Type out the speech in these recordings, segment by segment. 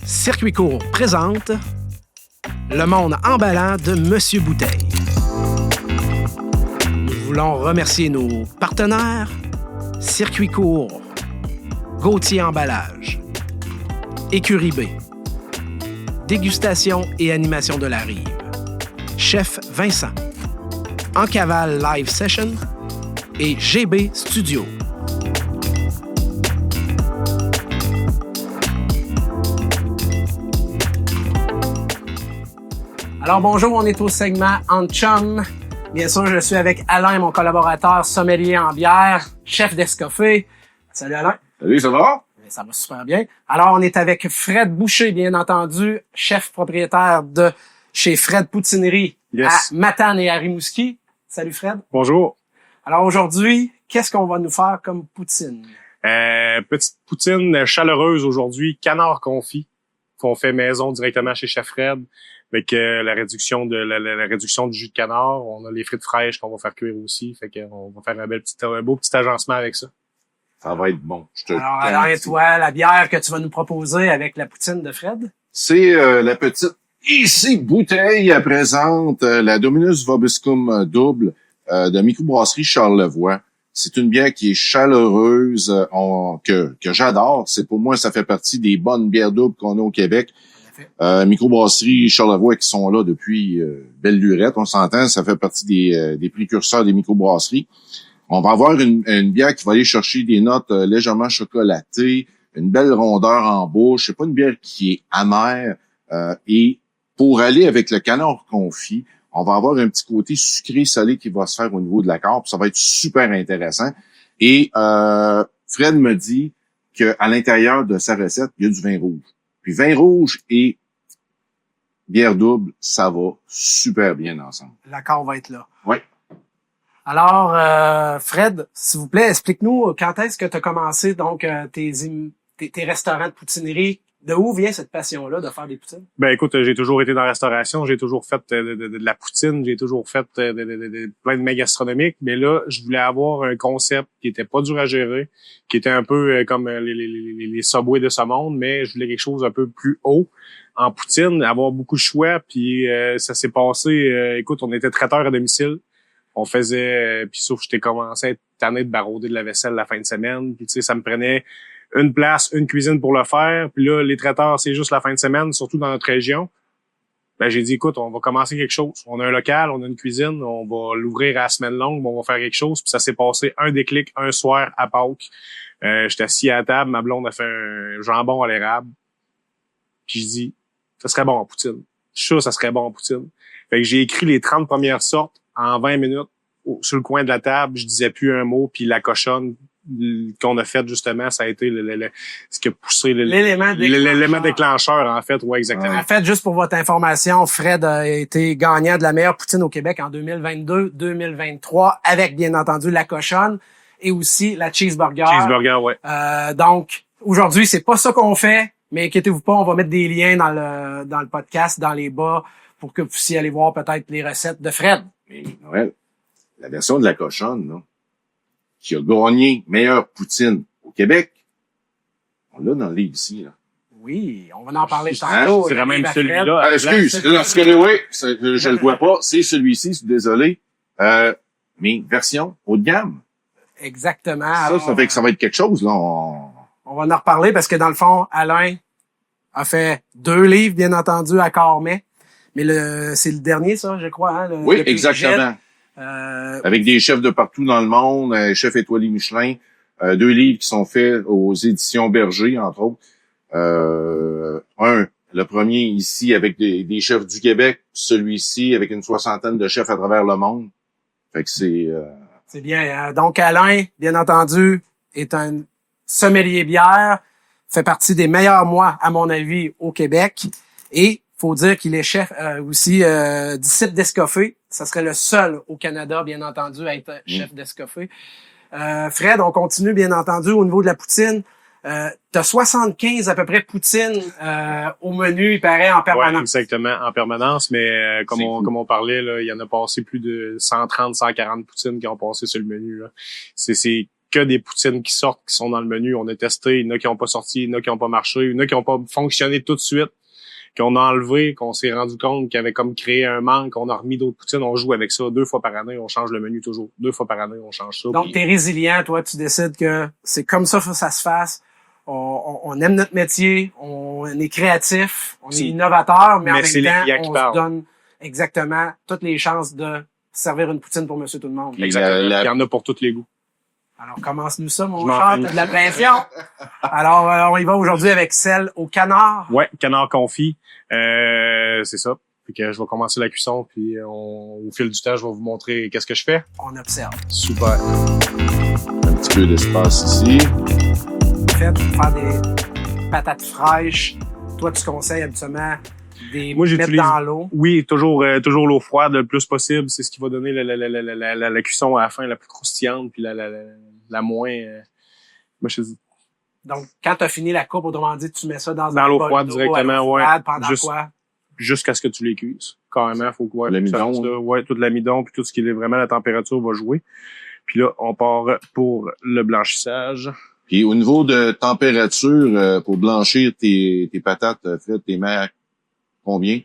Circuit court présente le monde emballant de Monsieur Bouteille. Nous voulons remercier nos partenaires Circuit court, Gauthier Emballage, Écurie B, Dégustation et animation de la rive, Chef Vincent, En Cavale Live Session et GB Studio. Alors bonjour, on est au segment En Chum. Bien sûr, je suis avec Alain, mon collaborateur sommelier en bière, chef d'Escoffé. Salut Alain. Salut, ça va? Ça va super bien. Alors, on est avec Fred Boucher, bien entendu, chef propriétaire de chez Fred Poutinerie à Matane et à Rimouski. Salut Fred. Bonjour. Alors aujourd'hui, qu'est-ce qu'on va nous faire comme poutine? Petite poutine chaleureuse aujourd'hui, canard confit, qu'on fait maison directement chez Chef Fred, avec la réduction du jus de canard. On a les frites fraîches qu'on va faire cuire aussi, fait qu'on va faire un beau petit agencement avec ça. Ça va être bon. Alors, Alain, toi, la bière que tu vas nous proposer avec la poutine de Fred? C'est la petite ici bouteille à présente, la Dominus Vobiscum double de microbrasserie Charlevoix. C'est une bière qui est chaleureuse, que j'adore. C'est pour moi, ça fait partie des bonnes bières doubles qu'on a au Québec. Microbrasserie Charlevoix qui sont là depuis belle lurette, on s'entend. Ça fait partie des précurseurs des microbrasseries. On va avoir une bière qui va aller chercher des notes légèrement chocolatées, une belle rondeur en bouche. C'est pas une bière qui est amère. Et pour aller avec le canard confit, on va avoir un petit côté sucré-salé qui va se faire au niveau de la carpe. Ça va être super intéressant. Et Fred me dit qu'à l'intérieur de sa recette, il y a du vin rouge. Puis vin rouge et bière double, ça va super bien ensemble. L'accord va être là. Oui. Alors, Fred, s'il vous plaît, explique-nous quand est-ce que tu as commencé donc tes restaurants de poutinerie. De où vient cette passion-là de faire des poutines? Ben écoute, j'ai toujours été dans la restauration, j'ai toujours fait de la poutine, j'ai toujours fait plein de mets gastronomiques, mais là, je voulais avoir un concept qui était pas dur à gérer, qui était un peu comme les Subway de ce monde, mais je voulais quelque chose un peu plus haut en poutine, avoir beaucoup de choix, puis ça s'est passé, écoute, on était traiteur à domicile. On faisait, puis sauf que j'étais commencé à être tanné de barauder de la vaisselle la fin de semaine. Puis tu sais, ça me prenait une place, une cuisine pour le faire. Puis là, les traiteurs, c'est juste la fin de semaine, surtout dans notre région. Ben j'ai dit, écoute, on va commencer quelque chose. On a un local, on a une cuisine, on va l'ouvrir à la semaine longue, on va faire quelque chose. Puis ça s'est passé un déclic, un soir à Pâques. J'étais assis à la table, ma blonde a fait un jambon à l'érable. Puis je dis, ça serait bon en poutine. Je suis sûr ça serait bon en poutine. Fait que j'ai écrit les 30 premières sortes en 20 minutes sur le coin de la table. Je disais plus un mot, puis la cochonne qu'on a faite, justement, ça a été ce qui a poussé l'élément déclencheur, en fait. Ouais, exactement. En fait, juste pour votre information, Fred a été gagnant de la meilleure poutine au Québec en 2022-2023 avec, bien entendu, la cochonne et aussi la cheeseburger. Cheeseburger, ouais. Donc, aujourd'hui, c'est pas ça qu'on fait, mais inquiétez-vous pas, on va mettre des liens dans le podcast, dans les bas, pour que vous puissiez aller voir peut-être les recettes de Fred. Ouais. La version de la cochonne, là, qui a gagné meilleure poutine au Québec, on l'a dans le livre ici, là. Oui, on va en parler tantôt. C'est même celui-là. Excuse, parce que oui, je le vois pas, c'est celui-ci, je suis désolé. Mais version haut de gamme. Exactement. Ça fait que ça va être quelque chose, là. On va en reparler parce que dans le fond, Alain a fait 2 livres, bien entendu, à Cormet. Mais c'est le dernier, ça, je crois, hein? Oui, exactement. Avec des chefs de partout dans le monde, chef étoilé Michelin, 2 livres qui sont faits aux éditions Berger, entre autres. Le premier ici avec des chefs du Québec, celui-ci avec une 60aine de chefs à travers le monde. Fait que c'est bien. Donc Alain, bien entendu, est un sommelier bière, fait partie des meilleurs mois, à mon avis, au Québec. Et faut dire qu'il est chef aussi disciple d'Escoffé. Ça serait le seul au Canada, bien entendu, à être chef d'Escoffé. Fred, on continue, bien entendu, au niveau de la poutine. T'as 75 à peu près poutines au menu, il paraît, en permanence. Ouais, exactement, en permanence, mais comme on parlait, là, il y en a passé plus de 130, 140 poutines qui ont passé sur le menu. Là. C'est que des poutines qui sortent, qui sont dans le menu. On a testé, il y en a qui n'ont pas sorti, il y en a qui n'ont pas marché, il y en a qui n'ont pas fonctionné tout de suite, qu'on a enlevé, qu'on s'est rendu compte qu'il y avait comme créé un manque, on a remis d'autres poutines, on joue avec ça 2 fois par année, on change le menu toujours. 2 fois par année, on change ça. Donc, t'es résilient, toi, tu décides que c'est comme ça que ça se fasse. On aime notre métier, on est créatif, on est innovateur, mais en même temps, on se donne exactement toutes les chances de servir une poutine pour monsieur tout le monde. Exactement. Il y en a pour tous les goûts. Alors, commence-nous ça, mon cher, t'as de la pression. Alors, on y va aujourd'hui avec celle au canard. Ouais, canard confit. C'est ça. Fait que je vais commencer la cuisson, puis au fil du temps, je vais vous montrer qu'est-ce que je fais. On observe. Super. Un petit peu d'espace ici. Fait, faire des patates fraîches. Toi, tu conseilles habituellement des mettre dans l'eau. Oui, toujours l'eau froide le plus possible. C'est ce qui va donner la cuisson à la fin la plus croustillante, puis la moins... moi, je dis. Donc, quand tu as fini la coupe, autrement dit, tu mets ça dans l'eau froide directement, ouais. Pendant quoi? Jusqu'à ce que tu les cuises. Carrément, faut que l'amidon. Ouais, tout l'amidon, puis tout ce qui est vraiment la température va jouer. Puis là, on part pour le blanchissage. Puis au niveau de température, pour blanchir tes patates, Fred, t'es mets à combien?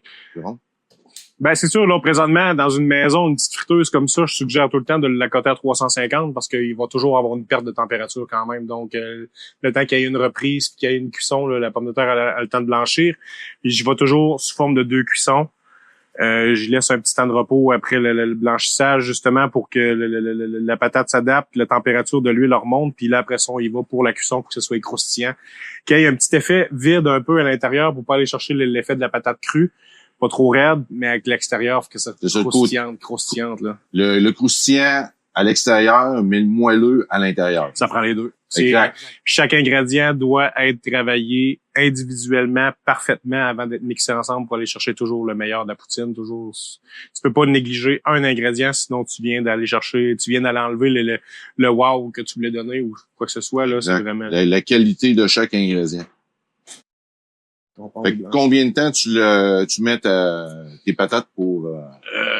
Ben, c'est sûr, là, présentement, dans une maison, une petite friteuse comme ça, je suggère tout le temps de l'accoter à 350 parce qu'il va toujours avoir une perte de température quand même. Donc, le temps qu'il y ait une reprise puis qu'il y ait une cuisson, là, la pomme de terre a le temps de blanchir. Puis j'y vais toujours sous forme de 2 cuissons. Je laisse un petit temps de repos après le blanchissage, justement, pour que la patate s'adapte, la température de l'huile remonte, puis là, après ça, on y va pour la cuisson pour que ce soit croustillant. Qu'il y ait un petit effet vide un peu à l'intérieur pour pas aller chercher l'effet de la patate crue. Pas trop raide, mais avec l'extérieur, faut que ça soit croustillante, là. Le croustillant à l'extérieur, mais le moelleux à l'intérieur. Ça prend les deux. Exact. Chaque ingrédient doit être travaillé individuellement, parfaitement, avant d'être mixé ensemble pour aller chercher toujours le meilleur de la poutine. Toujours, tu peux pas négliger un ingrédient, sinon tu viens d'aller enlever le wow que tu voulais donner ou quoi que ce soit, là. Exact. C'est vraiment. La qualité de chaque ingrédient. Fait que combien de temps tu mets tes patates pour...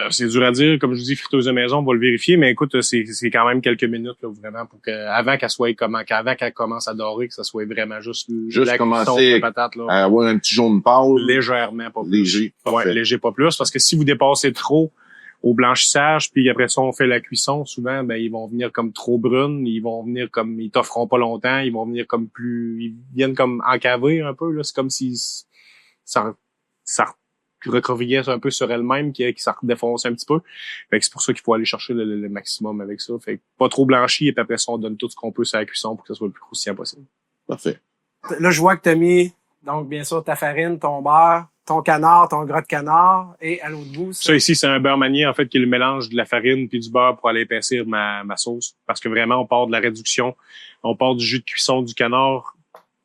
C'est dur à dire. Comme je vous dis, friteuse de maison, on va le vérifier, mais écoute, c'est quand même quelques minutes, là, vraiment, pour que, avant qu'elle commence à dorer, que ça soit vraiment juste la commencer de patate, là. À avoir un petit jaune pâle. Légèrement, pas plus. Léger. Ouais, léger, pas plus. Parce que si vous dépassez trop au blanchissage, puis après ça, on fait la cuisson, souvent, ben, ils vont venir comme trop brunes, ils t'offront pas longtemps, ils vont venir ils viennent comme encavés un peu, là. C'est comme si ça recroquevillait un peu sur elle-même, qui ça redéfonce un petit peu. Fait que c'est pour ça qu'il faut aller chercher le maximum avec ça. Fait que pas trop blanchi, et puis après ça, on donne tout ce qu'on peut sur la cuisson pour que ça soit le plus croustillant possible. Parfait. Là, je vois que t'as mis, donc, bien sûr, ta farine, ton beurre, ton canard, ton gras de canard, et à l'autre bout, ça ici, c'est un beurre manié, en fait, qui est le mélange de la farine puis du beurre pour aller épaissir ma sauce. Parce que vraiment, on part de la réduction. On part du jus de cuisson du canard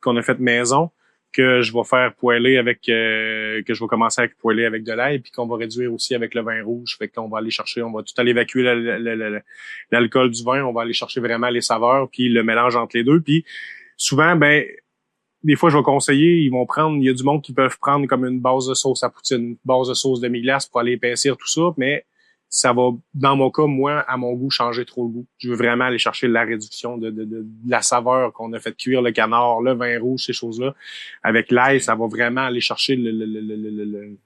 qu'on a fait maison, que je vais faire poêler que je vais commencer à poêler avec de l'ail, puis qu'on va réduire aussi avec le vin rouge. Fait que là, on va tout aller évacuer l'alcool du vin, on va aller chercher vraiment les saveurs, puis le mélange entre les deux. Puis souvent, des fois, je vais conseiller, il y a du monde qui peuvent prendre comme une base de sauce à poutine, une base de sauce demi-glace pour aller épaissir tout ça, mais ça va, dans mon cas, moi, à mon goût, changer trop le goût. Je veux vraiment aller chercher la réduction de la saveur qu'on a fait cuire, le canard, le vin rouge, ces choses-là. Avec l'ail, ça va vraiment aller chercher une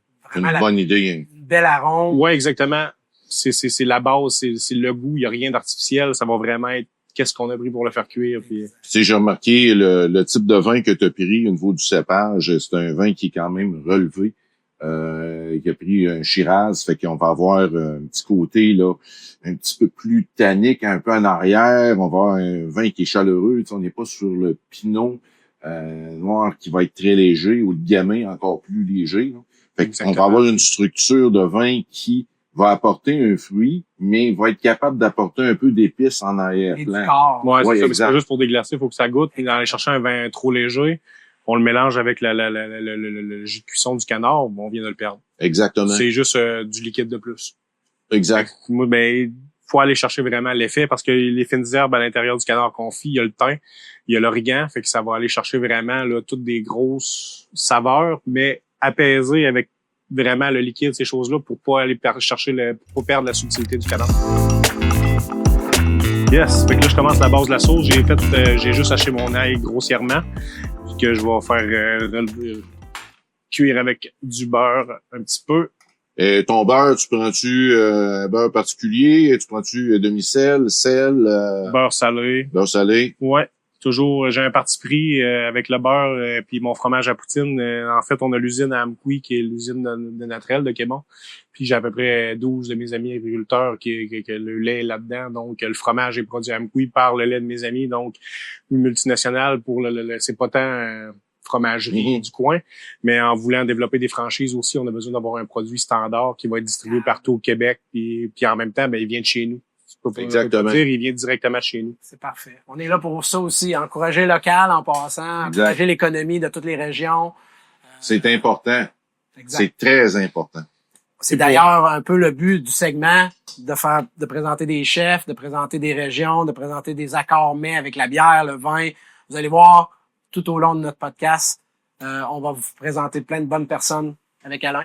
bonne idée. Une belle arôme. Ouais, exactement. C'est la base, c'est le goût, il y a rien d'artificiel, ça va vraiment être qu'est-ce qu'on a pris pour le faire cuire. Puis... Tu sais, j'ai remarqué le type de vin que tu as pris au niveau du cépage, c'est un vin qui est quand même relevé. Qui a pris un Shiraz, fait qu'on va avoir un petit côté là, un petit peu plus tannique, un peu en arrière. On va avoir un vin qui est chaleureux. Tu sais, on n'est pas sur le pinot noir qui va être très léger ou le gamay encore plus léger. Là. Fait qu'on va avoir une structure de vin qui va apporter un fruit, mais va être capable d'apporter un peu d'épices en arrière-plan. Ouais, c'est ça, juste pour déglacer, il faut que ça goûte. Puis d'aller chercher un vin trop léger, on le mélange avec le jus de cuisson du canard, on vient de le perdre. Exactement. C'est juste du liquide de plus. Exact. Moi, faut aller chercher vraiment l'effet parce que les fines herbes à l'intérieur du canard confit, il y a le thym, il y a l'origan, fait que ça va aller chercher vraiment là toutes des grosses saveurs, mais apaisées avec vraiment le liquide, ces choses-là, pour pas aller chercher pour pas perdre la subtilité du canard. Yes. Fait que là, je commence la base de la sauce. J'ai juste haché mon ail grossièrement. Puis que je vais faire cuire avec du beurre un petit peu. Et ton beurre, tu prends-tu un beurre particulier? Tu prends-tu demi-sel, sel? Beurre salé. Beurre salé? Ouais. Toujours, j'ai un parti pris avec le beurre puis mon fromage à poutine. En fait, on a l'usine à Amkoui, qui est l'usine de Natrel de Québec. Puis j'ai à peu près 12 de mes amis agriculteurs qui le lait est là-dedans. Donc, le fromage est produit à Amkoui par le lait de mes amis. Donc, une multinationale pour c'est pas tant fromagerie du coin, mais en voulant développer des franchises aussi, on a besoin d'avoir un produit standard qui va être distribué partout au Québec. Puis en même temps, ben il vient de chez nous. Exactement. Dire, il vient directement chez nous. C'est parfait. On est là pour ça aussi, encourager le local en passant, encourager l'économie de toutes les régions. C'est important. Exact. C'est très important. C'est d'ailleurs un peu le but du segment de présenter des chefs, de présenter des régions, de présenter des accords mets avec la bière, le vin. Vous allez voir tout au long de notre podcast, on va vous présenter plein de bonnes personnes avec Alain.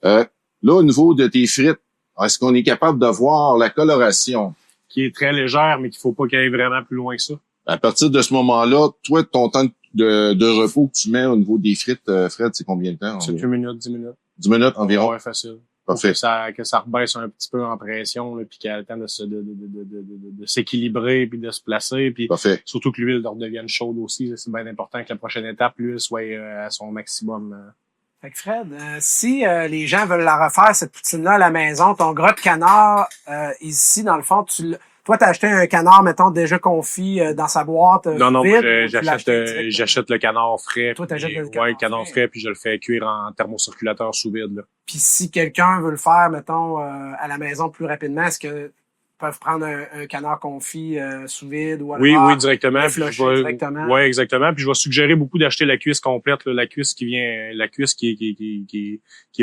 Là, au niveau de tes frites, est-ce qu'on est capable de voir la coloration? Qui est très légère, mais qu'il faut pas qu'elle aille vraiment plus loin que ça. À partir de ce moment-là, toi, ton temps de repos que tu mets au niveau des frites, Fred, c'est combien de temps? C'est 2 minutes, 10 minutes. 10 minutes environ? Ouais, facile. Parfait. Que ça rebaisse un petit peu en pression, là, puis qu'elle ait le temps de s'équilibrer, puis de se placer. Puis Parfait. surtout que l'huile redevienne chaude aussi. C'est bien important que la prochaine étape, l'huile soit à son maximum. Fait que Fred, si les gens veulent la refaire, cette poutine-là à la maison, ton gras de canard, ici, dans le fond, toi, t'as acheté un canard, mettons, déjà confit dans sa boîte Non, vide, j'achète le canard frais. Toi, t'achètes le canard frais, puis je le fais cuire en thermocirculateur sous vide, là. Puis si quelqu'un veut le faire, mettons, à la maison plus rapidement, est-ce que peuvent prendre un canard confit sous vide ou oui, directement. directement. Oui, exactement. Puis je vais suggérer beaucoup d'acheter la cuisse complète, là, la cuisse qui est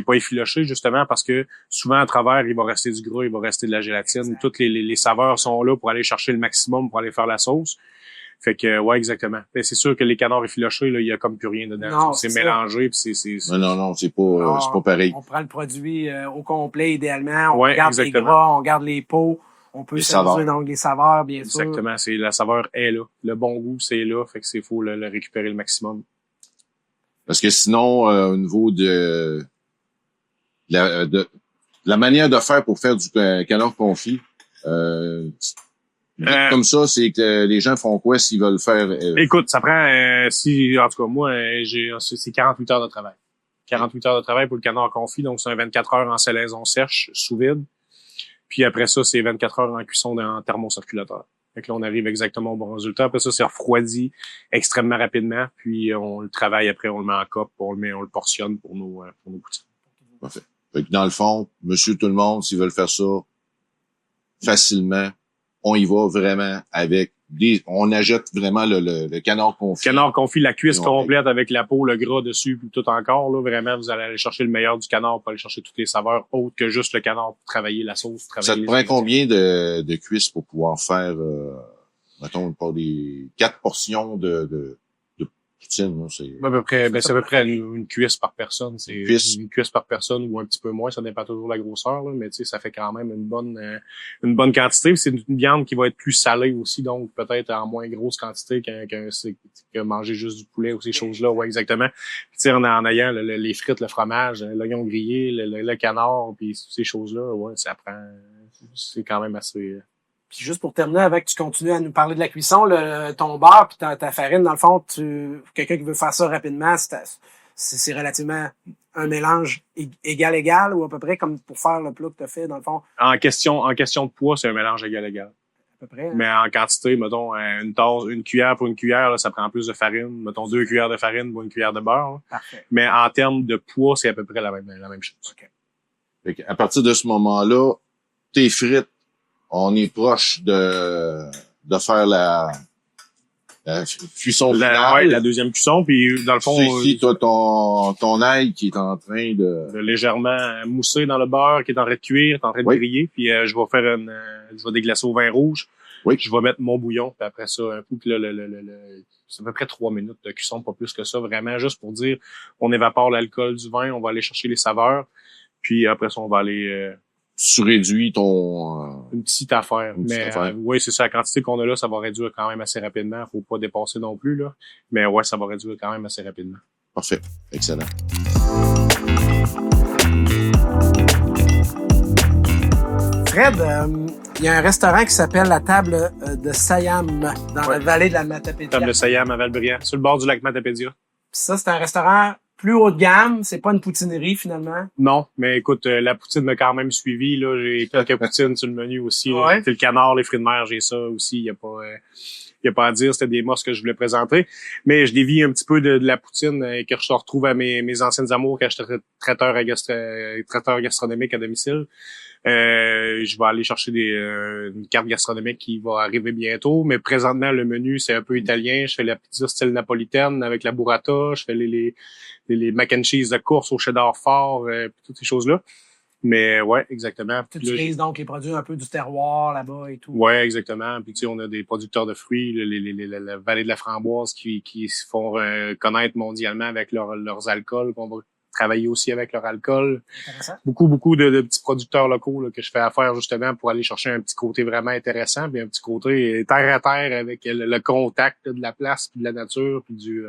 pas effilochée, justement, parce que souvent à travers, il va rester du gras, il va rester de la gélatine. Exact. Toutes les saveurs sont là pour aller chercher le maximum pour aller faire la sauce. Fait que ouais, exactement. Mais c'est sûr que les canards effilochés, là, il y a comme plus rien dedans. Non, c'est mélangé, puis c'est. Non, c'est pas pareil. On prend le produit au complet idéalement. On garde exactement. les gras, on garde les peaux. On peut s'amuser donc les saveurs, bien sûr. Exactement. La saveur est là. Le bon goût, c'est là. Fait que faut le récupérer le maximum. Parce que sinon, au niveau de la manière de faire pour faire du canard confit, comme ça, c'est que les gens font quoi s'ils veulent faire? Écoute, ça prend, en tout cas, moi, c'est 48 heures de travail. 48 heures de travail pour le canard confit. Donc, c'est un 24 heures en salaison sèche, sous vide. Puis après ça, c'est 24 heures en cuisson en thermocirculateur. Fait que là, on arrive exactement au bon résultat. Après ça, c'est refroidi extrêmement rapidement. Puis on le travaille après, on le met en cope, on le portionne pour nos poutines. Parfait. Fait que dans le fond, monsieur tout le monde, s'ils veulent faire ça facilement, on y va vraiment avec on achète vraiment le canard confit. Canard confit, la cuisse complète avec la peau, le gras dessus, puis tout encore, là. Vraiment, vous allez aller chercher le meilleur du canard pour aller chercher toutes les saveurs autres que juste le canard pour travailler la sauce. Ça te prend combien de cuisses pour pouvoir faire, mettons, pas des 4 portions de poutine, là, c'est à peu près une cuisse par personne. C'est une cuisse par personne ou un petit peu moins, ça dépend toujours de la grosseur, là, mais tu sais, ça fait quand même une bonne quantité. C'est une viande qui va être plus salée aussi, donc peut-être en moins grosse quantité que manger juste du poulet ou ces choses-là. Ouais, exactement. Puis tu sais, en ayant les frites, le fromage, l'oignon grillé, le canard, puis ces choses-là, ouais, ça prend. C'est quand même assez. Puis juste pour terminer avec, tu continues à nous parler de la cuisson, ton beurre puis ta farine, dans le fond, quelqu'un qui veut faire ça rapidement, c'est relativement un mélange égal ou à peu près comme pour faire le plat que tu as fait, dans le fond. En question de poids, c'est un mélange égal. À peu près. Hein? Mais en quantité, mettons, une cuillère pour une cuillère, là, ça prend plus de farine. Mettons 2 cuillères de farine pour une cuillère de beurre. Là. Parfait. Mais en termes de poids, c'est à peu près la même chose. Okay. Fait à partir de ce moment-là, tes frites, on est proche de faire la cuisson finale. Ouais, la deuxième cuisson, puis dans le fond... Ici, toi, ton ail qui est en train de légèrement mousser dans le beurre, qui est en train de cuire, qui est en train de griller, puis je vais faire je vais déglacer au vin rouge. Oui. Je vais mettre mon bouillon, puis après ça, un coup que c'est à peu près 3 minutes de cuisson, pas plus que ça, vraiment, juste pour dire, on évapore l'alcool du vin, on va aller chercher les saveurs, puis après ça, on va aller tu réduis ton... Une petite affaire. Une petite Mais affaire. oui, c'est ça. La quantité qu'on a là, ça va réduire quand même assez rapidement. Faut pas dépasser non plus, là. Mais ouais, ça va réduire quand même assez rapidement. Parfait. Excellent. Fred, il y a un restaurant qui s'appelle la Table de Siam dans la vallée de la Matapédia. Table de Siam à Val-Briand, sur le bord du lac Matapédia. Puis ça, c'est un restaurant plus haut de gamme. C'est pas une poutinerie, finalement. Non, mais écoute, la poutine m'a quand même suivi. Là, j'ai quelques poutines sur le menu aussi. Là. Ouais. C'est le canard, les fruits de mer, j'ai ça aussi. Il y a pas à dire, c'était des mosses que je voulais présenter. Mais je dévie un petit peu de la poutine que je retrouve à mes anciennes amours quand j'étais traiteur gastronomique à domicile. Je vais aller chercher une carte gastronomique qui va arriver bientôt, mais présentement le menu c'est un peu italien. Je fais la pizza style napolitaine avec la burrata, je fais les mac and cheese de course au cheddar fort, puis toutes ces choses-là. Mais ouais, exactement. Tu utilises donc les produits un peu du terroir là-bas et tout. Ouais, exactement. Puis tu sais, on a des producteurs de fruits, la vallée de la framboise qui se font connaître mondialement avec leurs alcools. On va travailler aussi avec leur alcool. Intéressant. Beaucoup de petits producteurs locaux là, que je fais affaire justement pour aller chercher un petit côté vraiment intéressant, puis un petit côté terre à terre avec le contact là, de la place, puis de la nature, puis du...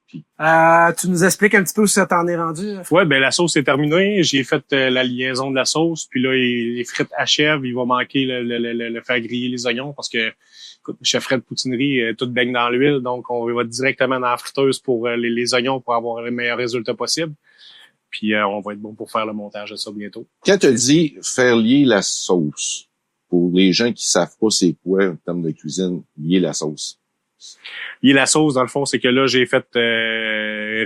Tu nous expliques un petit peu où ça t'en est rendu? Ouais, ben la sauce est terminée. J'ai fait la liaison de la sauce, puis là les frites achèvent. Il va manquer le faire griller les oignons parce que écoute, chef Fred Poutinerie, tout baigne dans l'huile, donc on va directement dans la friteuse pour les oignons pour avoir les meilleurs résultats possibles. Puis on va être bon pour faire le montage de ça bientôt. Quand tu dis faire lier la sauce, pour les gens qui savent pas c'est quoi en termes de cuisine, lier la sauce. Lier la sauce, dans le fond, c'est que là, j'ai fait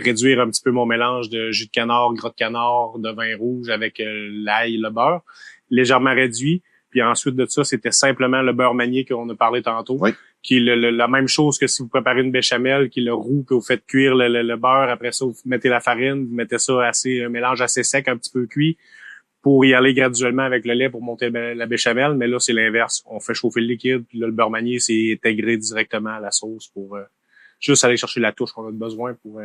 réduire un petit peu mon mélange de jus de canard, gras de canard, de vin rouge avec l'ail et le beurre, légèrement réduit. Puis ensuite de ça, c'était simplement le beurre manié qu'on a parlé tantôt, Oui. qui est la même chose que si vous préparez une béchamel, qui est le roux que vous faites cuire le beurre. Après ça, vous mettez la farine, vous mettez ça un mélange assez sec, un petit peu cuit, pour y aller graduellement avec le lait pour monter la béchamel. Mais là, c'est l'inverse. On fait chauffer le liquide, puis là, le beurre manié, c'est intégré directement à la sauce pour juste aller chercher la touche qu'on a besoin pour...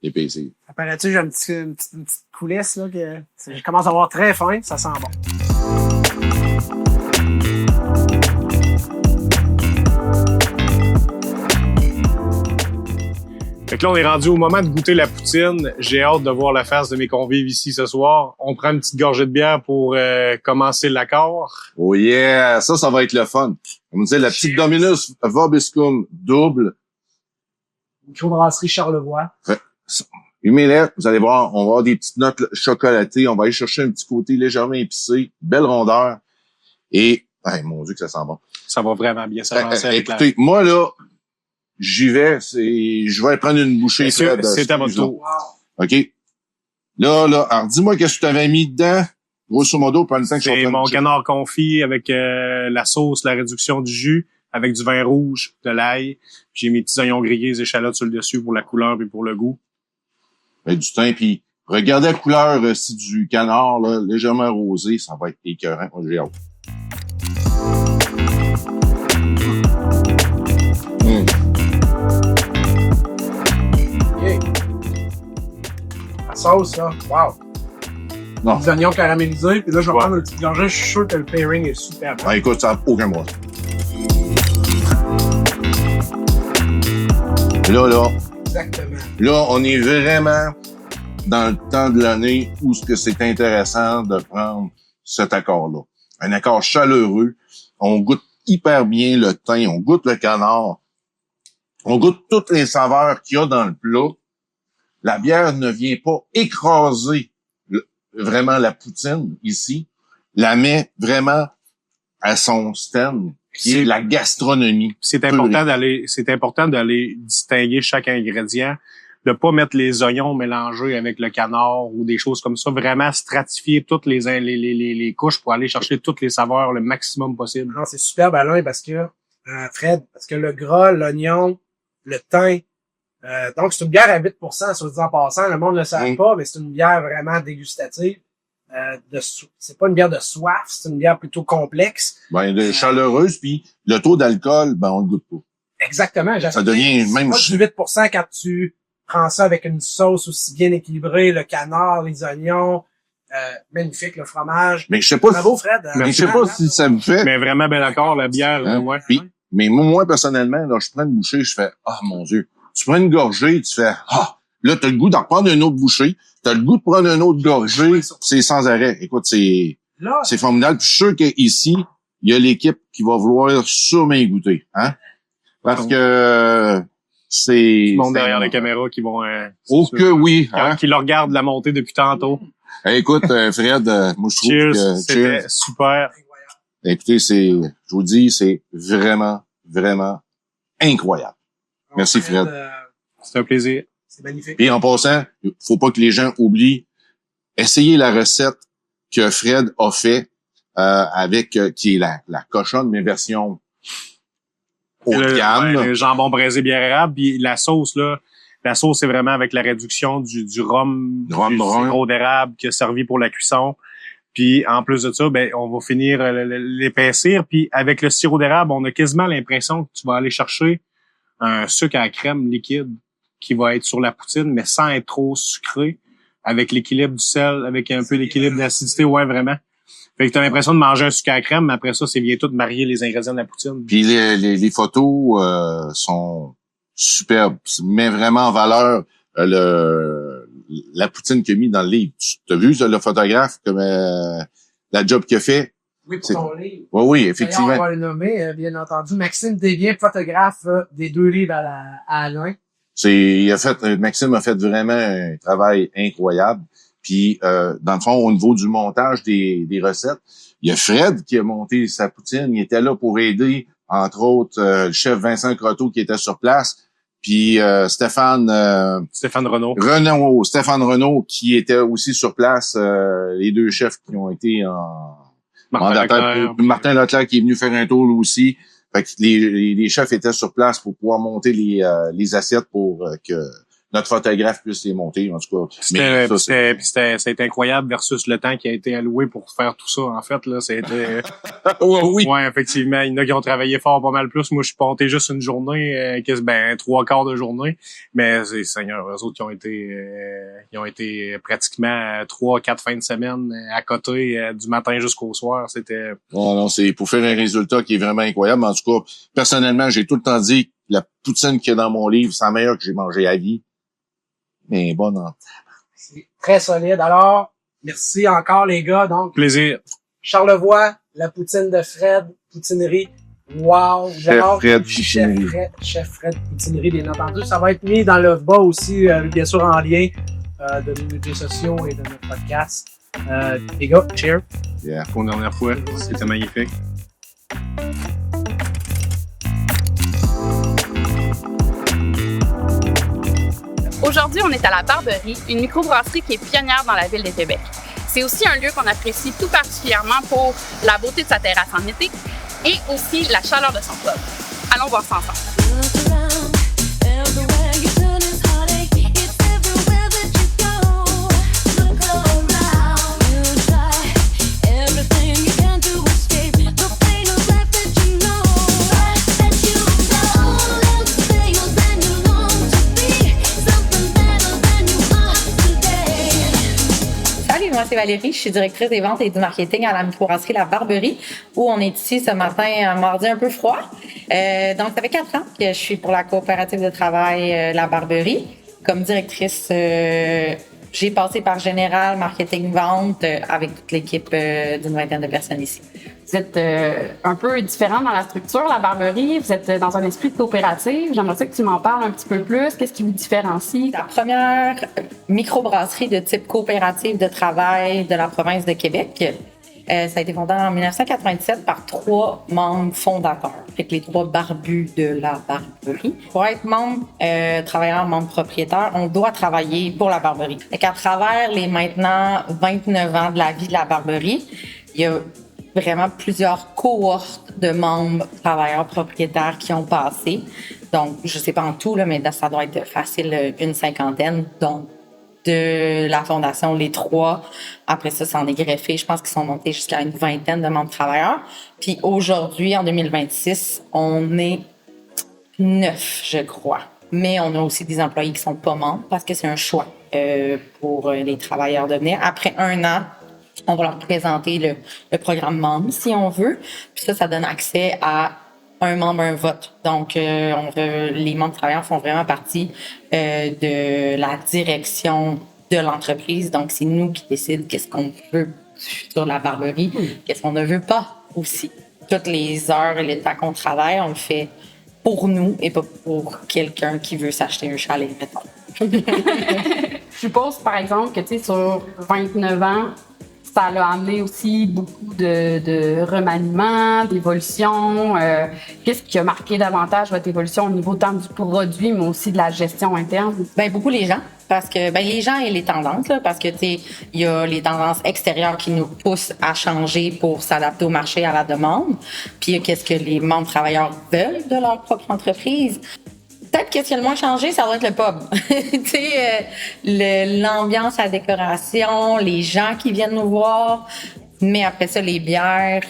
Épaissir. Apparaît-tu, j'ai une petite coulisse là que je commence à avoir très faim, ça sent bon. Fait que là, on est rendu au moment de goûter la poutine. J'ai hâte de voir la face de mes convives ici ce soir. On prend une petite gorgée de bière pour commencer l'accord. Oh yeah! Ça va être le fun. On me dit la petite Dominus Vobiscum double. Microbrasserie Charlevoix. Humez-les, vous allez voir, on va avoir des petites notes chocolatées. On va aller chercher un petit côté légèrement épicé, belle rondeur. Et, mon Dieu que ça sent bon. Ça va vraiment bien s'avancer avec écoutez, moi là, j'y vais, je vais prendre une bouchée. C'est à votre tour. Wow. OK. Là, alors dis-moi qu'est-ce que tu avais mis dedans, grosso modo, pendant le temps que je suis en C'est train de mon boucher. canard confit avec la sauce, la réduction du jus, avec du vin rouge, de l'ail. J'ai mes petits oignons grillés, les échalotes sur le dessus pour la couleur et pour le goût. Avec du thym, puis regardez la couleur du canard, là, légèrement rosé, ça va être écœurant. Moi, j'ai hâte. Yeah. La sauce, là, wow. Non. Les oignons caramélisés, puis là, je vais Ouais. prendre une petite gorgée, je suis sûr que le pairing est super bon. Écoute, ça n'a aucun mois. Là, Exactement. là, on est vraiment dans le temps de l'année où ce que c'est intéressant de prendre cet accord-là. Un accord chaleureux. On goûte hyper bien le thym, on goûte le canard. On goûte toutes les saveurs qu'il y a dans le plat. La bière ne vient pas écraser vraiment la poutine ici. La met vraiment à son stand, qui est la gastronomie. C'est important d'aller distinguer chaque ingrédient, de pas mettre les oignons mélangés avec le canard ou des choses comme ça, vraiment stratifier toutes les couches pour aller chercher toutes les saveurs le maximum possible. Non, c'est super, Alain, parce que, Fred, parce que le gras, l'oignon, le thym, donc c'est une bière à 8%, soit dit en passant, le monde ne le savait pas, mais c'est une bière vraiment dégustative. C'est pas une bière de soif, c'est une bière plutôt complexe. Chaleureuse, puis le taux d'alcool, on le goûte pas. Exactement. Ça devient même... C'est pas du 8% quand tu prends ça avec une sauce aussi bien équilibrée, le canard, les oignons, magnifique, le fromage. Mais je sais pas Bravo, Fred. mais je sais pas si ça me fait. Mais vraiment bien d'accord, la bière, Hein? ouais. Puis, mais moi, personnellement, là, je prends une bouchée, je fais, ah, mon Dieu. Tu prends une gorgée, tu fais, ah, là, t'as le goût d'en prendre une autre bouchée. T'as le goût de prendre une autre gorgée. C'est sans arrêt. Écoute, Là, c'est formidable. Puis je suis sûr qu'ici, il y a l'équipe qui va vouloir sûrement y goûter, hein? Parce que c'est... Tout le monde derrière les caméras qui vont... Oh que oui, hein? Qui le regardent la montée depuis tantôt. Écoute, Fred, moi, je trouve Cheers, que... c'était super. Écoutez, je vous dis, c'est vraiment, vraiment incroyable. Merci, Fred. C'est un plaisir. C'est magnifique. Et en passant, faut pas que les gens oublient, essayez la recette que Fred a fait avec qui est la cochonne, mais version haut de gamme. Le jambon braisé bière érable, puis la sauce, c'est vraiment avec la réduction du rhum, du sirop d'érable qui a servi pour la cuisson. Puis en plus de ça, ben on va finir l'épaissir. Puis avec le sirop d'érable, on a quasiment l'impression que tu vas aller chercher un sucre à crème liquide qui va être sur la poutine, mais sans être trop sucré, avec l'équilibre du sel, avec un peu l'équilibre d'acidité, ouais, vraiment. Fait que t'as l'impression de manger un sucre à crème, mais après ça, c'est bien tout de marier les ingrédients de la poutine. Puis les photos sont superbes. Ça met vraiment en valeur la poutine qu'il a mis dans le livre. Tu as vu le photographe comme la job qu'il a fait? Oui, pour ton livre. Oui, effectivement. D'ailleurs, on va le nommer, bien entendu. Maxime Desbiens, photographe des 2 livres à Alain. Maxime a fait vraiment un travail incroyable. Puis, dans le fond, au niveau du montage des recettes, il y a Fred qui a monté sa poutine. Il était là pour aider, entre autres, le chef Vincent Croteau qui était sur place. Puis Stéphane Renaud qui était aussi sur place, les 2 chefs qui ont été en Martin Leclerc qui est venu faire un tour lui aussi. Fait que les chefs étaient sur place pour pouvoir monter les assiettes pour que notre photographe puisse les monter, en tout cas. C'était incroyable versus le temps qui a été alloué pour faire tout ça, en fait, là. C'était... oui. Ouais, effectivement. Il y en a qui ont travaillé fort pas mal plus. Moi, je suis monté juste une journée, 3/4 de journée. Mais, Seigneur, eux autres, ils ont été pratiquement 3-4 fins de semaine à côté, du matin jusqu'au soir. C'était... Non, c'est pour faire un résultat qui est vraiment incroyable. En tout cas, personnellement, j'ai tout le temps dit que la poutine qu'il y a dans mon livre, c'est la meilleure que j'ai mangée à vie. Mais bon, non. C'est très solide. Alors, merci encore, les gars. Donc, plaisir. Charlevoix, la poutine de Fred, poutinerie. Wow! Chef Fred Poutinerie, bien entendu. Ça va être mis dans le bas aussi, bien sûr, en lien de nos médias sociaux et de notre podcast. Les gars, cheers! Yeah. Pour une dernière fois, c'était magnifique. Aujourd'hui, on est à la Barberie, une microbrasserie qui est pionnière dans la ville de Québec. C'est aussi un lieu qu'on apprécie tout particulièrement pour la beauté de sa terrasse en été et aussi la chaleur de son pub. Allons voir ça ensemble. Moi, c'est Valérie, je suis directrice des ventes et du marketing à la microbrasserie La Barberie, où on est ici ce matin, un mardi un peu froid. Donc, ça fait 4 ans que je suis pour la coopérative de travail La Barberie. Comme directrice, j'ai passé par Général, marketing, vente, avec toute l'équipe d'une 20aine de personnes ici. Vous êtes un peu différent dans la structure, La Barberie. Vous êtes dans un esprit de coopérative. J'aimerais ça que tu m'en parles un petit peu plus. Qu'est-ce qui vous différencie? La première microbrasserie de type coopérative de travail de la province de Québec. Ça a été fondé en 1997 par 3 membres fondateurs. Fait que les 3 barbus de La Barberie. Pour être membre travailleur, membre propriétaire, on doit travailler pour La Barberie. Fait qu'à travers les maintenant 29 ans de la vie de La Barberie, il y a vraiment plusieurs cohortes de membres travailleurs propriétaires qui ont passé. Donc, je sais pas en tout, là, mais ça doit être facile une 50aine. Donc, de la fondation, les 3. Après ça, c'en est greffé. Je pense qu'ils sont montés jusqu'à une 20aine de membres travailleurs. Puis aujourd'hui, en 2026, on est 9, je crois. Mais on a aussi des employés qui sont pas membres parce que c'est un choix pour les travailleurs de venir. Après 1 an On va leur présenter le programme membre, si on veut. Puis ça donne accès à un membre, un vote. Donc, les membres travailleurs font vraiment partie de la direction de l'entreprise. Donc, c'est nous qui décidons qu'est-ce qu'on veut sur la barberie, qu'est-ce qu'on ne veut pas aussi. Toutes les heures et les temps qu'on travaille, on le fait pour nous et pas pour quelqu'un qui veut s'acheter un chalet, mettons. Je suppose, par exemple, que tu sais, sur 29 ans, ça l'a amené aussi beaucoup de remaniements, d'évolutions. Qu'est-ce qui a marqué davantage votre évolution au niveau tant du produit, mais aussi de la gestion interne? Ben beaucoup les gens, parce que les gens et les tendances, là, parce que tu sais, il y a les tendances extérieures qui nous poussent à changer pour s'adapter au marché, à la demande. Puis il y a qu'est-ce que les membres travailleurs veulent de leur propre entreprise. Peut-être qu'est-ce qui a le moins changé, ça doit être le pub. Tu sais, l'ambiance, la décoration, les gens qui viennent nous voir. Mais après ça, les bières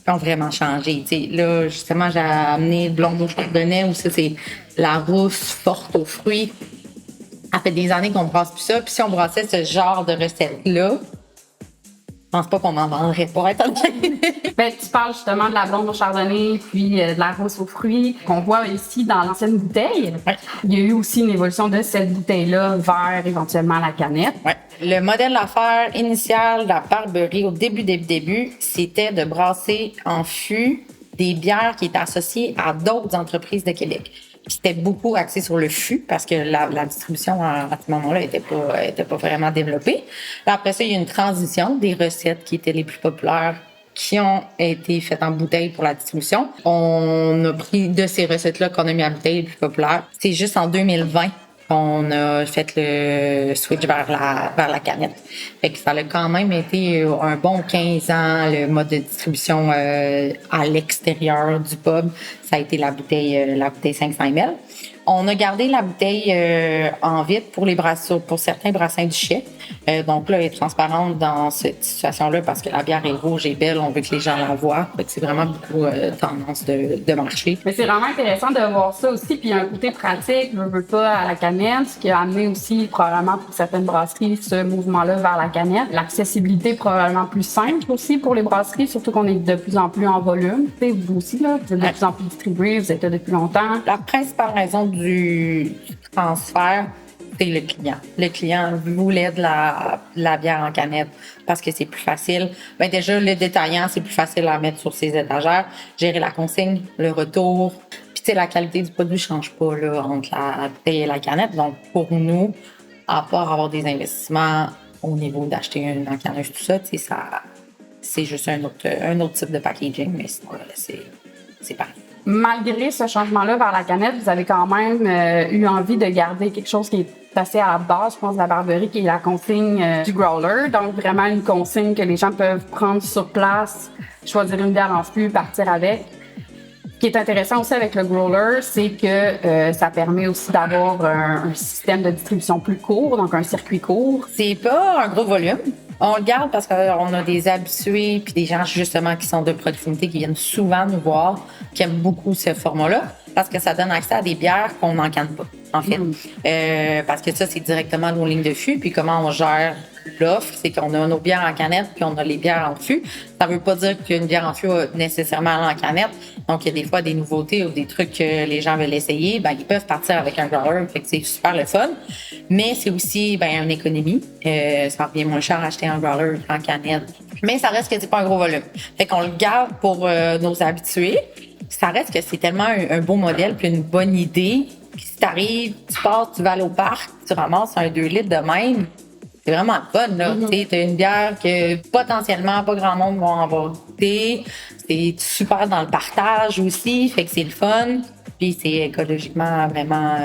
ont vraiment changé. Tu sais, là, justement, j'ai amené Blonde au Chardonnay, où ça, c'est la rousse forte aux fruits. Ça fait des années qu'on brasse plus ça. Puis si on brassait ce genre de recette-là, je pense pas qu'on m'en vendrait, pour être honnête. Ben, tu parles justement de la blonde au chardonnay, puis de la rousse aux fruits, qu'on voit ici dans l'ancienne bouteille. Ouais. Il y a eu aussi une évolution de cette bouteille-là vers éventuellement la canette. Ouais. Le modèle d'affaires initial de la barberie au début, c'était de brasser en fût des bières qui étaient associées à d'autres entreprises de Québec. Puis c'était beaucoup axé sur le fût parce que la distribution à ce moment-là était pas vraiment développée. Puis après ça, il y a une transition des recettes qui étaient les plus populaires qui ont été faites en bouteille pour la distribution. On a pris de ces recettes-là qu'on a mis en bouteille les plus populaires. C'est juste en 2020 qu'on a fait le switch vers la canette. Fait que ça a quand même été un bon 15 ans, le mode de distribution à l'extérieur du pub. Ça a été la bouteille 500 ml. On a gardé la bouteille en vitre pour certains brassins du chai. Donc là, elle est transparente dans cette situation-là parce que la bière est rouge et belle. On veut que les gens la voient. Fait que c'est vraiment beaucoup tendance de marché. Mais c'est vraiment intéressant de voir ça aussi. Puis il y a un côté pratique, je veux pas, à la canette, ce qui a amené aussi probablement pour certaines brasseries ce mouvement-là vers la canette. L'accessibilité probablement plus simple aussi pour les brasseries, surtout qu'on est de plus en plus en volume. Tu sais, vous aussi, là, vous êtes de plus en plus distribué, vous êtes là depuis longtemps. La principale raison du transfert, c'est le client. Le client voulait de la bière en canette parce que c'est plus facile. Ben déjà, le détaillant, c'est plus facile à mettre sur ses étagères. Gérer la consigne, le retour. Puis, tu sais, la qualité du produit change pas là, entre la bouteille et la canette. Donc, pour nous, à part avoir des investissements au niveau d'acheter une encaneuse, tout ça, tu sais, c'est juste un autre type de packaging, mais sinon, c'est pareil. Malgré ce changement-là vers la canette, vous avez quand même eu envie de garder quelque chose qui est assez à la base, je pense, de la barberie, qui est la consigne du growler. Donc, vraiment une consigne que les gens peuvent prendre sur place, choisir une bière en fût, partir avec. Ce qui est intéressant aussi avec le growler, c'est que ça permet aussi d'avoir un système de distribution plus court, donc un circuit court. C'est pas un gros volume. On le garde parce qu'on a des habitués puis des gens justement qui sont de proximité, qui viennent souvent nous voir, qui aiment beaucoup ce format-là, parce que ça donne accès à des bières qu'on n'encane pas, en fait. Parce que ça, c'est directement nos lignes de fût. Puis comment on gère l'offre, c'est qu'on a nos bières en canette puis on a les bières en fût. Ça veut pas dire qu'une bière en fût va nécessairement aller en canette. Donc, il y a des fois des nouveautés ou des trucs que les gens veulent essayer. Ben, ils peuvent partir avec un growler. Fait que c'est super le fun. Mais c'est aussi, une économie. Ça revient moins cher acheter un growler en canette. Mais ça reste que c'est pas un gros volume. Fait qu'on le garde pour nos habitués. Ça reste que c'est tellement un beau modèle puis une bonne idée. Puis si t'arrives, tu pars, tu vas aller au parc, tu ramasses un 2 litres de même. C'est vraiment fun, là. Tu as une bière que potentiellement pas grand monde va en avoir goûté. C'est super dans le partage aussi, fait que c'est le fun. Puis c'est écologiquement vraiment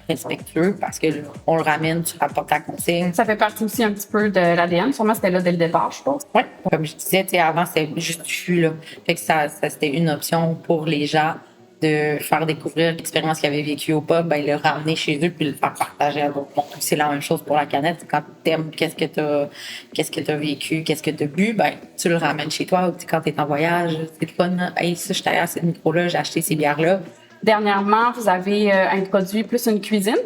respectueux parce que on le ramène, tu rapportes ta consigne. Ça fait partie aussi un petit peu de l'ADN. Sûrement, c'était là dès le départ, je pense. Oui, comme je disais, avant, c'était juste du fût, là. Fait que ça c'était une option pour les gens de faire découvrir l'expérience qu'ils avaient vécue au pub, le ramener chez eux puis le faire partager à d'autres mondes. C'est la même chose pour la canette. Quand t'aimes qu'est-ce que t'as vécu, qu'est-ce que t'as bu, tu le ramènes chez toi. Quand t'es en voyage, c'est le fun. Hey, ça, j'étais allée à cette micro-là, j'ai acheté ces bières-là. Dernièrement, vous avez introduit plus une cuisine.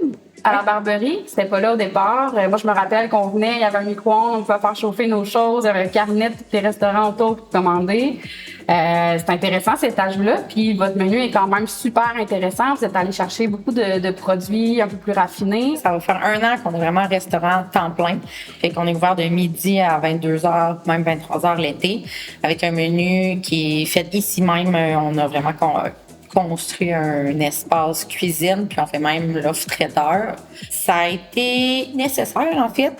À la Barberie, c'était pas là au départ. Moi, je me rappelle qu'on venait, il y avait un micro-ondes, on pouvait faire chauffer nos choses, il y avait un carnet de tous les restaurants autour pour commander. C'est intéressant, cet étage-là. Puis votre menu est quand même super intéressant. Vous êtes allé chercher beaucoup de produits un peu plus raffinés. Ça va faire 1 an qu'on est vraiment un restaurant temps plein. Fait qu'on est ouvert de midi à 22h, même 23h l'été, avec un menu qui est fait ici même. On a vraiment construit un espace cuisine, puis on fait même l'offre traiteur. Ça a été nécessaire, en fait,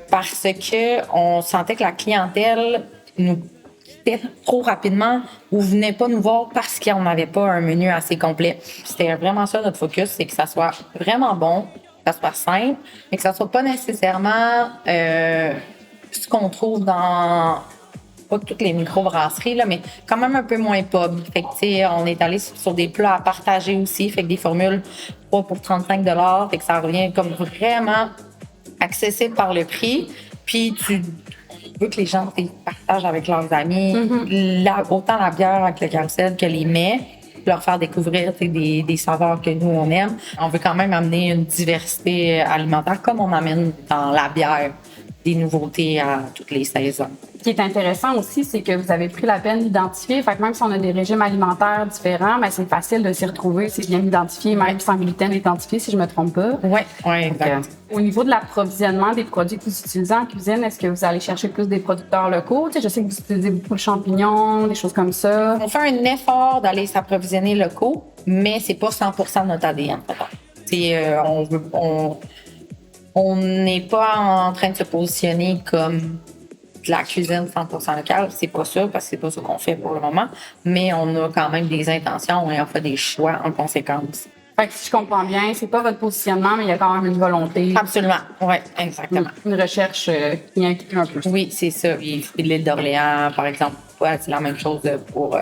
parce que on sentait que la clientèle nous quittait trop rapidement ou venait pas nous voir parce qu'on n'avait pas un menu assez complet. C'était vraiment ça notre focus, c'est que ça soit vraiment bon, que ça soit simple, mais que ça soit pas nécessairement ce qu'on trouve dans pas toutes les microbrasseries, là, mais quand même un peu moins pub. Fait que, tu sais, on est allé sur des plats à partager aussi, fait que des formules 3 pour 35 $, fait que ça revient comme vraiment accessible par le prix. Puis tu veux que les gens partagent avec leurs amis, autant la bière avec le carrousel que les mets, leur faire découvrir des saveurs que nous, on aime. On veut quand même amener une diversité alimentaire comme on amène dans la bière des nouveautés à toutes les saisons. Ce qui est intéressant aussi, c'est que vous avez pris la peine d'identifier. Fait que même si on a des régimes alimentaires différents, ben c'est facile de s'y retrouver. C'est bien identifié, même sans gluten identifié, si je me trompe pas. Oui, exact. Au niveau de l'approvisionnement des produits que vous utilisez en cuisine, est-ce que vous allez chercher plus des producteurs locaux? Tu sais, je sais que vous utilisez beaucoup de champignons, des choses comme ça. On fait un effort d'aller s'approvisionner locaux, mais c'est pas 100% de notre ADN. On n'est pas en train de se positionner comme de la cuisine 100% locale. C'est pas ça, parce que c'est pas ce qu'on fait pour le moment. Mais on a quand même des intentions et on fait des choix en conséquence. Fait que si je comprends bien, c'est pas votre positionnement, mais il y a quand même une volonté. Absolument. Oui, exactement. Une recherche qui inclut un peu. Oui, c'est ça. Et l'île d'Orléans, par exemple, ouais, c'est la même chose pour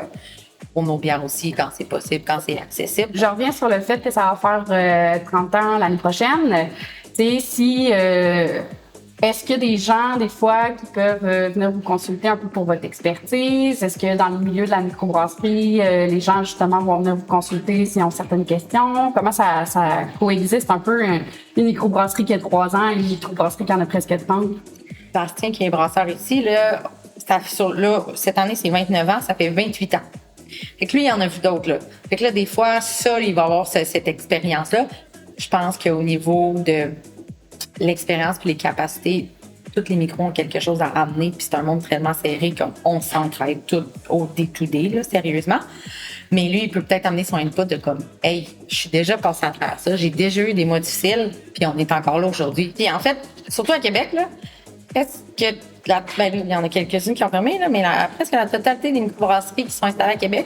nos bières aussi, quand c'est possible, quand c'est accessible. Je reviens sur le fait que ça va faire 30 ans l'année prochaine. Tu sais, est-ce qu'il y a des gens, des fois, qui peuvent venir vous consulter un peu pour votre expertise? Est-ce que dans le milieu de la microbrasserie, les gens, justement, vont venir vous consulter s'ils ont certaines questions? Comment ça coexiste un peu une microbrasserie qui a 3 ans et une microbrasserie qui en a presque 30? Bastien, qui est brasseur ici, là, cette année, c'est 29 ans, ça fait 28 ans. Fait que lui, il en a vu d'autres, là. Fait que là, des fois, ça, il va avoir cette expérience-là. Je pense qu'au niveau de l'expérience et les capacités, tous les micros ont quelque chose à amener, puis c'est un monde tellement serré qu'on s'entraide tout au day-to-day, là, sérieusement. Mais lui, il peut peut-être amener son input de comme, hey, je suis déjà passé à travers ça, j'ai déjà eu des mois difficiles, puis on est encore là aujourd'hui. Puis en fait, surtout à Québec, là, est-ce que il y en a quelques-unes qui ont fermé, là, mais presque la totalité des microbrasseries qui sont installées à Québec,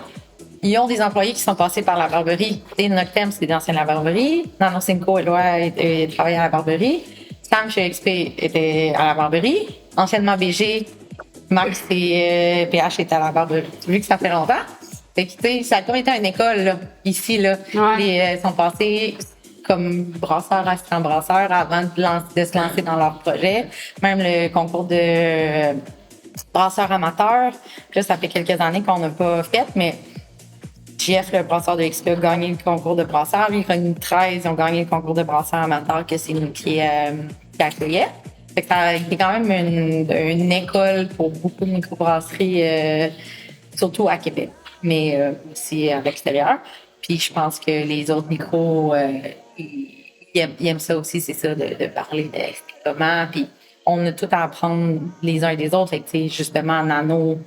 ils ont des employés qui sont passés par la Barberie. Noctem, c'est d'anciens de la Barberie. Nano Cinco, Éloi, travaillait à la Barberie. Sam chez XP était à la Barberie. Anciennement BG, Max et PH étaient à la Barberie. Vu que ça fait longtemps. Fait que, ça a comme été une école, là, ici, là. Ils sont passés comme brasseurs, assistants brasseurs avant de se lancer dans leur projet. Même le concours de brasseurs amateurs. Puis là, ça fait quelques années qu'on n'a pas fait, mais Jeff, le brasseur de XP, a gagné le concours de brasseur. Lui, il 13, ils ont gagné le concours de brasseur amateur que c'est nous qui accueillait. Fait que ça a été quand même une école pour beaucoup de microbrasseries, surtout à Québec, mais aussi à l'extérieur. Puis je pense que les autres micros, ils aiment ça aussi, c'est ça, de parler de comment. Puis on a tout à apprendre les uns des autres. Fait que, justement, Nano,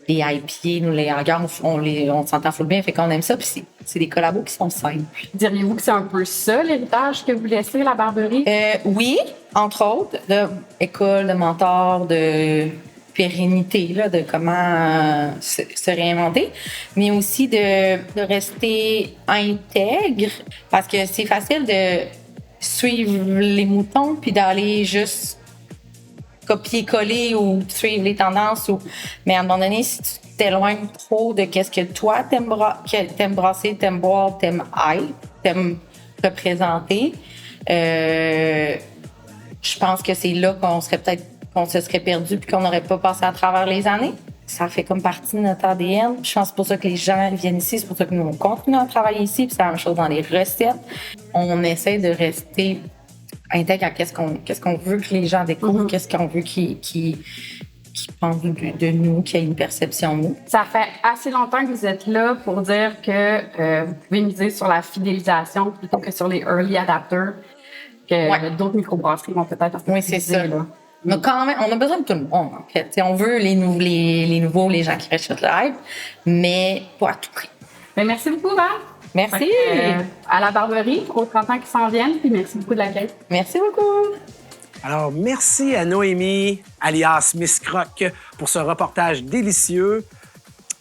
les IPA, nous, les hangars, on s'entend full bien, fait qu'on aime ça, puis c'est des collabos qui sont simples. Diriez-vous que c'est un peu ça, l'héritage que vous laissez, la Barberie? Oui, entre autres, d'école, de mentor, de pérennité, là, de comment se réinventer, mais aussi de rester intègre, parce que c'est facile de suivre les moutons, puis d'aller juste copier-coller ou suivre les tendances. Mais à un moment donné, si tu t'éloignes trop de qu'est-ce que toi t'aimes brasser, t'aimes boire, t'aimes représenter, je pense que c'est là qu'on se serait perdu puis qu'on n'aurait pas passé à travers les années. Ça fait comme partie de notre ADN. Je pense que c'est pour ça que les gens viennent ici, c'est pour ça que nous, on continue à travailler ici. Puis c'est la même chose dans les recettes. On essaie de rester intègre à qu'est-ce qu'on veut que les gens découvrent, qu'est-ce qu'on veut qu'ils pensent de nous, qu'il y ait une perception de nous. Ça fait assez longtemps que vous êtes là pour dire que vous pouvez miser sur la fidélisation plutôt que sur les early adapters, que d'autres microbrasseries vont peut-être. Oui, c'est ça. Là. Mais quand même, on a besoin de tout le monde, en fait. T'sais, on veut les nouveaux, les gens qui restent live, mais pas à tout prix. Ben, merci beaucoup, Val. Merci. À la Barberie, aux 30 ans qui s'en viennent, puis merci beaucoup de l'accueil. Merci beaucoup. Alors, merci à Noémie, alias Miss Croc, pour ce reportage délicieux.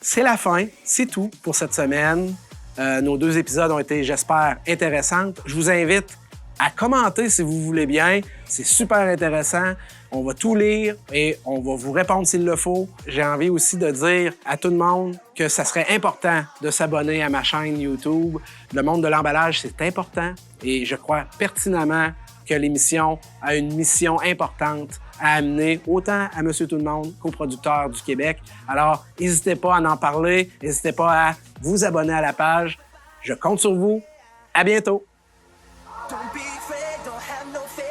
C'est la fin, c'est tout pour cette semaine. Nos 2 épisodes ont été, j'espère, intéressants. Je vous invite à commenter si vous voulez bien. C'est super intéressant. On va tout lire et on va vous répondre s'il le faut. J'ai envie aussi de dire à tout le monde que ça serait important de s'abonner à ma chaîne YouTube. Le monde de l'emballage, c'est important et je crois pertinemment que l'émission a une mission importante à amener autant à Monsieur Tout-le-Monde qu'aux producteurs du Québec. Alors, n'hésitez pas à en parler, n'hésitez pas à vous abonner à la page. Je compte sur vous. À bientôt! Don't be afraid, don't have no fear.